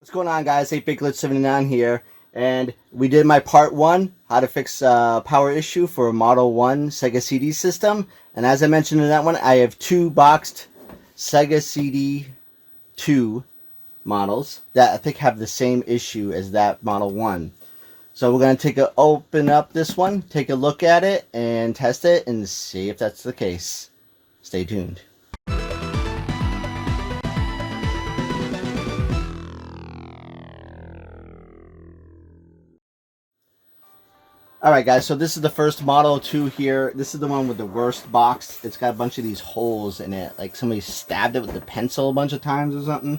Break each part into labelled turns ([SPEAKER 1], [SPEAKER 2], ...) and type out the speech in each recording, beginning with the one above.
[SPEAKER 1] What's going on, guys? 8BitGlitch79 here, and we did my part 1, how to fix power issue for Model 1 Sega CD system. And as I mentioned in that one, I have two boxed Sega CD 2 models that I think have the same issue as that Model 1. So we're going to open up this one, take a look at it, and test it, and see if that's the case. Stay tuned. Alright guys, so this is the first Model 2 here. This is the one with the worst box. It's got a bunch of these holes in it. Like somebody stabbed it with a pencil a bunch of times or something.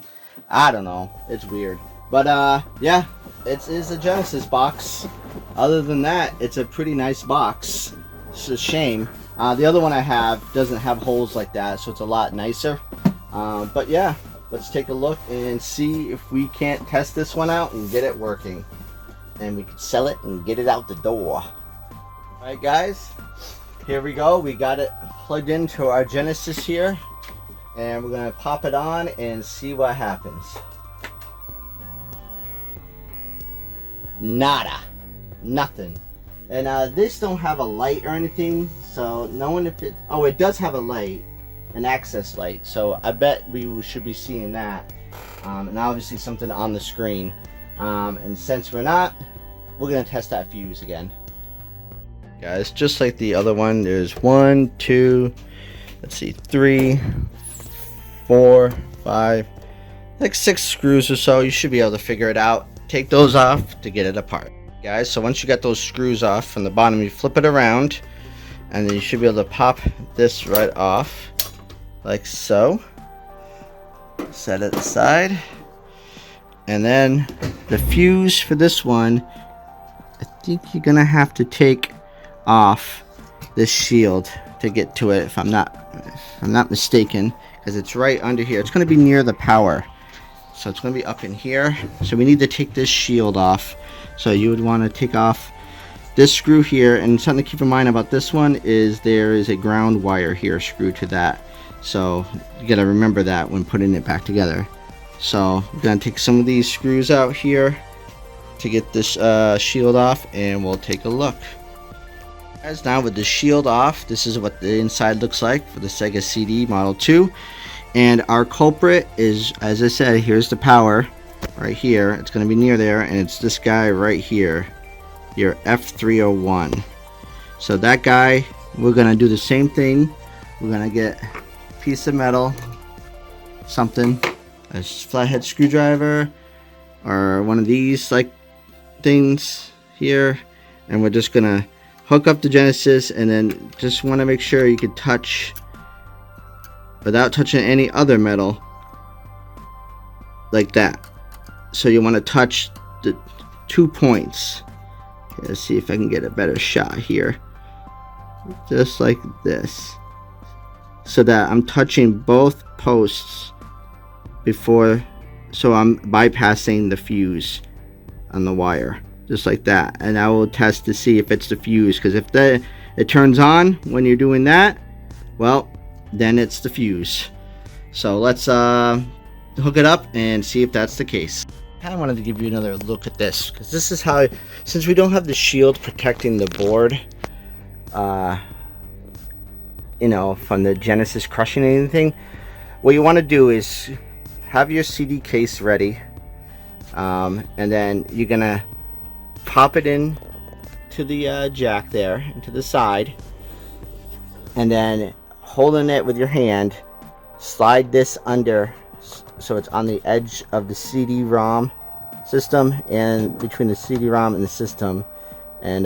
[SPEAKER 1] I don't know. It's weird. But yeah, it is a Genesis box. Other than that, it's a pretty nice box. It's a shame. The other one I have doesn't have holes like that, so it's a lot nicer. But yeah, let's take a look and see if we can't test this one out and get it working. And we can sell it and get it out the door. Alright guys, here we go. We got it plugged into our Genesis here, and we're going to pop it on and see what happens. Nada. Nothing. And this don't have a light or anything, so knowing if it... Oh, it does have a light, an access light, so I bet we should be seeing that. And obviously something on the screen. And since we're not, we're going to test that fuse again. Guys, just like the other one, there's 1, 2, let's see, 3, 4, 5, like 6 screws or so. You should be able to figure it out. Take those off to get it apart. Guys, so once you got those screws off from the bottom, you flip it around, and then you should be able to pop this right off, like so. Set it aside. And then the fuse for this one, I think you're gonna have to take off this shield to get to it, if I'm not mistaken, because it's right under here. It's gonna be near the power, so it's gonna be up in here. So we need to take this shield off. So you would want to take off this screw here, and something to keep in mind about this one is there is a ground wire here screwed to that. So you gotta remember that when putting it back together. So we're going to take some of these screws out here to get this shield off, and we'll take a look. As now with the shield off, this is what the inside looks like for the Sega CD Model 2. And our culprit is, as I said, here's the power right here. It's going to be near there, and it's this guy right here, your F301. So that guy, we're going to do the same thing. We're going to get a piece of metal, something, a flathead screwdriver or one of these like things here, and we're just gonna hook up the Genesis, and then just want to make sure you can touch without touching any other metal like that. So you want to touch the 2 points. Okay, let's see if I can get a better shot here, just like this, so that I'm touching both posts before, so I'm bypassing the fuse on the wire, just like that. And I will test to see if it's the fuse, because if it turns on when you're doing that, well, then it's the fuse. So let's hook it up and see if that's the case. I kind of wanted to give you another look at this, because this is how, since we don't have the shield protecting the board, you know, from the Genesis crushing anything, what you want to do is have your CD case ready, and then you're gonna pop it in to the jack there, into the side, and then holding it with your hand, slide this under so it's on the edge of the CD-ROM system, and between the CD-ROM and the system, and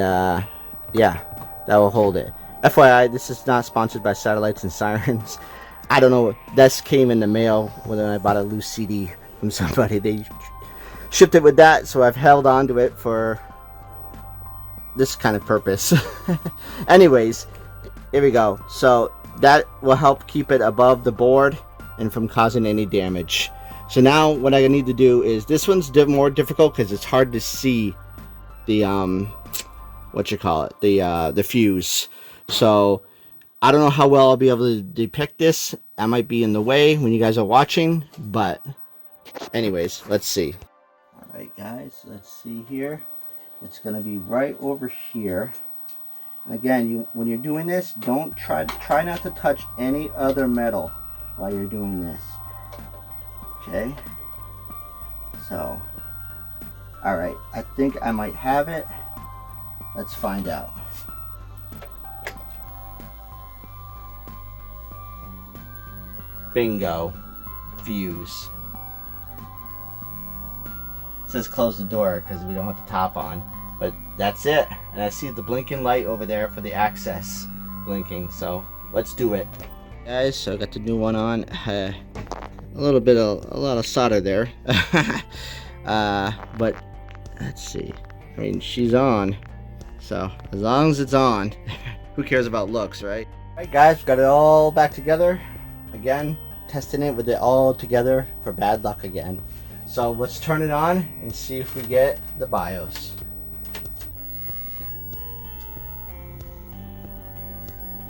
[SPEAKER 1] yeah, that will hold it. FYI, this is not sponsored by Satellites and Sirens. I don't know, this came in the mail when I bought a loose CD from somebody. They shipped it with that, so I've held on to it for this kind of purpose. Anyways, here we go. So that will help keep it above the board and from causing any damage. So now what I need to do is, this one's more difficult because it's hard to see the the fuse. So I don't know how well I'll be able to depict this. I might be in the way when you guys are watching, but anyways, let's see. Alright guys, let's see here. It's going to be right over here. And again, when you're doing this, don't try not to touch any other metal while you're doing this. Okay. So, alright, I think I might have it. Let's find out. Bingo. Fuse. It says close the door because we don't have the top on. But that's it. And I see the blinking light over there for the access blinking. So let's do it. Guys, so I got the new one on. A lot of solder there. But let's see. I mean, she's on. So as long as it's on, who cares about looks, right? Alright guys, got it all back together. Again, testing it with it all together for bad luck again. So let's turn it on and see if we get the BIOS.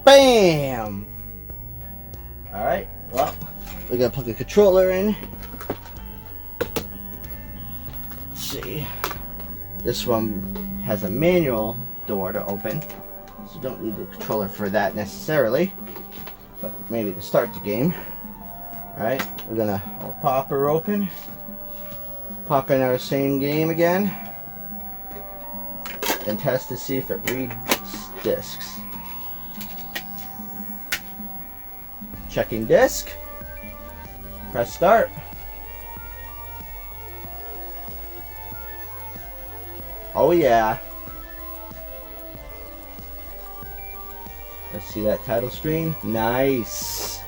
[SPEAKER 1] Bam! Alright, well, we gotta plug a controller in. Let's see. This one has a manual door to open, so you don't need the controller for that necessarily, but maybe to start the game. Alright, we're gonna pop her open, pop in our same game again, and test to see if it reads discs. Checking disc, press start. Oh yeah. Let's see that title screen. Nice.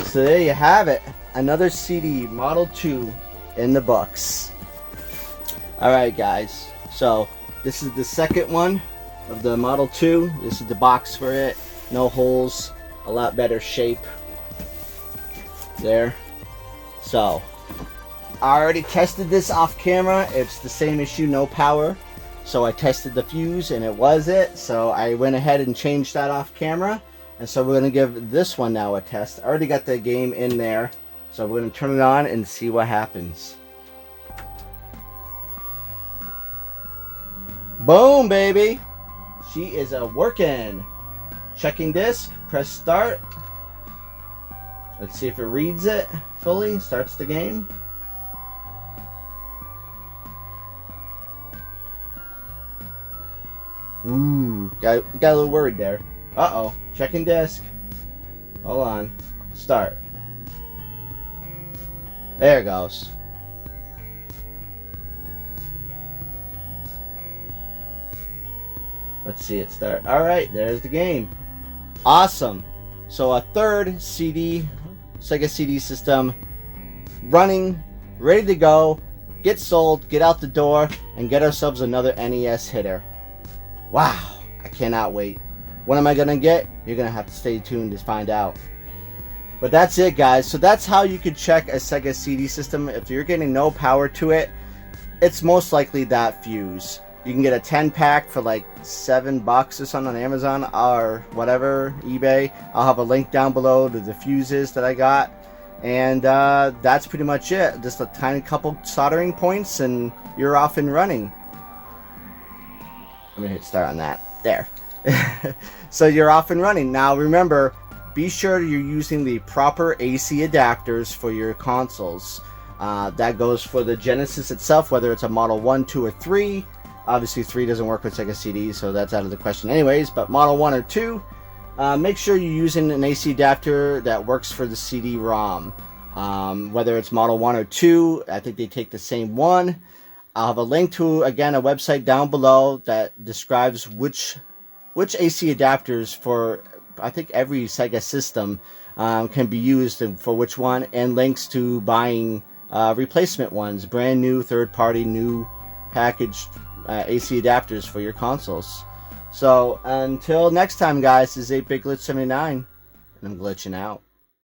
[SPEAKER 1] So there you have it. Another CD, Model 2 in the books. Alright guys, so this is the second one of the Model 2. This is the box for it. No holes, a lot better shape. There. So, I already tested this off camera. It's the same issue, no power. So I tested the fuse and it was it. So I went ahead and changed that off camera. And so we're going to give this one now a test. I already got the game in there. So we're going to turn it on and see what happens. Boom, baby. She is working. Checking disc. Press start. Let's see if it reads it fully. Starts the game. Ooh, got a little worried there. Uh-oh. Checking disc. Hold on. Start. There it goes. Let's see it start. Alright, there's the game. Awesome. So a third CD, Sega CD system, running, ready to go, get sold, get out the door, and get ourselves another NES hitter. Wow, I cannot wait. What am I going to get? You're going to have to stay tuned to find out. But that's it, guys. So that's how you could check a Sega CD system. If you're getting no power to it, it's most likely that fuse. You can get a 10-pack for like $7 or something on Amazon or whatever, eBay. I'll have a link down below to the fuses that I got. And that's pretty much it. Just a tiny couple soldering points and you're off and running. I'm going to hit start on that. There. So you're off and running. Now remember, be sure you're using the proper AC adapters for your consoles. That goes for the Genesis itself, whether it's a Model 1, 2, or 3. Obviously 3 doesn't work with Sega CD, so that's out of the question anyways. But Model 1 or 2, make sure you're using an AC adapter that works for the CD-ROM. Whether it's Model 1 or 2, I think they take the same one. I'll have a link to, again, a website down below that describes which AC adapters for, I think, every Sega system can be used and for which one, and links to buying replacement ones, brand new, third-party, new packaged AC adapters for your consoles. So until next time, guys, this is 8-Bit Glitch 79, and I'm glitching out.